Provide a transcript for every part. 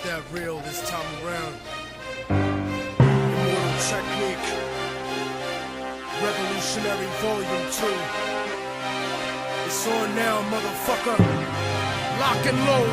that real this time around. Immortal Technique, Revolutionary Volume 2. It's on now, motherfucker. Lock and load.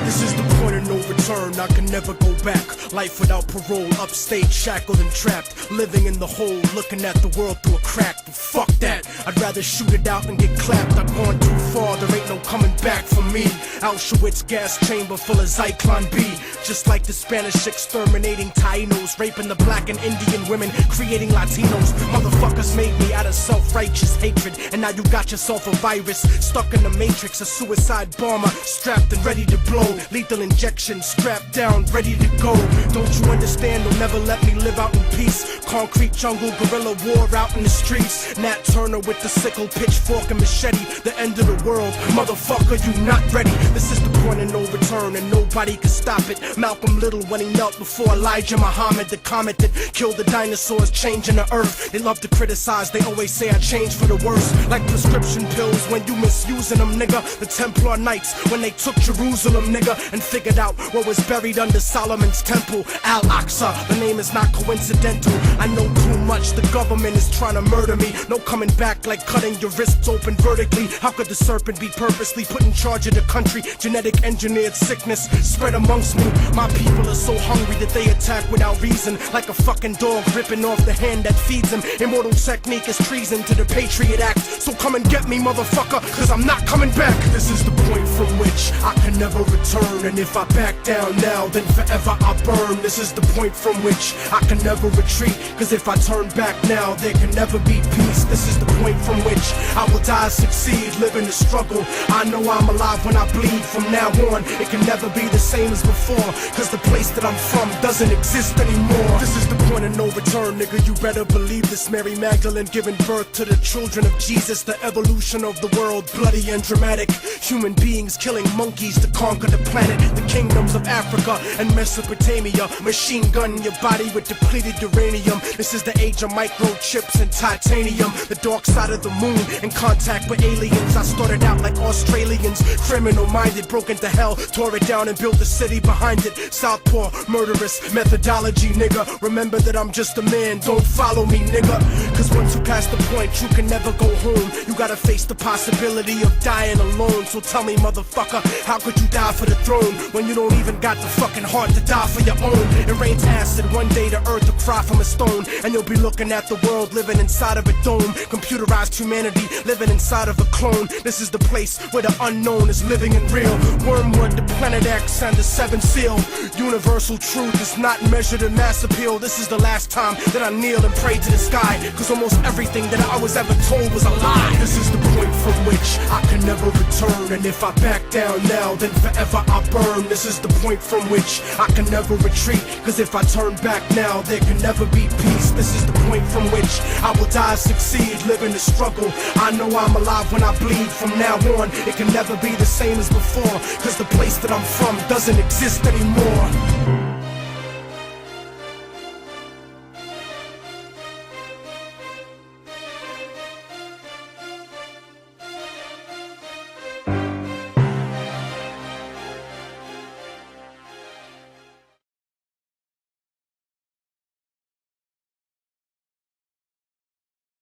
This is the point of no return, I can never go back. Life without parole, upstate, shackled and trapped. Living in the hole, looking at the world through a crack. But fuck that, I'd rather shoot it out and get clapped. I've gone too far, there ain't no coming back for me. Auschwitz gas chamber full of Zyklon B. Just like the Spanish exterminating Tainos, raping the black and Indian women, creating Latinos. Motherfuckers made me out of self-righteous hatred, and now you got yourself a virus stuck in the matrix. A suicide bomber strapped and ready to blow. Lethal injection strapped down, ready to go. Don't you understand? They'll never let me live out in peace. Concrete jungle, guerrilla war out in the streets. Nat Turner with the sickle, pitchfork and machete. The end of the world, motherfucker, you not ready. This is the point of no return, and nobody can stop it. Malcolm Little when he knelt before Elijah Muhammad, the comet that killed the dinosaurs, changing the earth. They love to criticize, they always say I changed for the worse. Like prescription pills when you misusing them, nigga. The Templar Knights when they took Jerusalem, nigga, and figured out what was buried under Solomon's temple, Al-Aqsa. The name is not coincidental. I know too much, the government is trying to murder me. No coming back like cutting your wrists open vertically. How could the serpent be purposely put in charge of the country? Genetic engineered sickness spread amongst me. My people are so hungry that they attack without reason, like a fucking dog ripping off the hand that feeds him. Immortal Technique is treason to the Patriot Act. So come and get me, motherfucker, cause I'm not coming back. This is the point from which I can never return, and if I back down now, then forever I burn. This is the point from which I can never retreat, cause if I turn back now, there can never be peace. This is the point from which I will die, succeed, live in the struggle. I know I'm alive when I bleed. From now on, it can never be the same as before, cause the place that I'm from doesn't exist anymore. This is the point of no return, nigga, you better believe this. Mary Magdalene giving birth to the children of Jesus. The evolution of the world, bloody and dramatic. Human beings killing monkeys to conquer the planet. The kingdoms of Africa and Mesopotamia. Machine gun your body with depleted uranium. This is the age of microchips and titanium. The dark side of the moon, in contact with aliens. I started out like Australians, criminal minded, broke into hell, tore it down and built a city behind it. Southpaw, murderous methodology, nigga. Remember that I'm just a man, don't follow me, nigga. Cause once you pass the point, you can never go home. You gotta face the possibility of dying alone. So tell me, motherfucker, how could you die for the throne when you don't even got the fucking heart to die for your own? It rains acid, one day the earth will cry from a stone, and you'll be looking at the world living inside of a dome. Computerized humanity living inside of a clone. This is the place where the unknown is living and real. Wormwood, the Planet X, and the Seventh Seal. Universal truth is not measured in mass appeal. This is the last time that I kneel and pray to the sky, cause almost everything that I was ever told was a lie. This is the point from which I can never return, and if I back down now, then forever I burn. This is the point from which I can never retreat, cause if I turn back now, there can never be peace. This is the point from which I will die, succeed, live in the struggle. I know I'm alive when I bleed. From now on, it can never be the same as before, cause the place that I'm from doesn't exist anymore.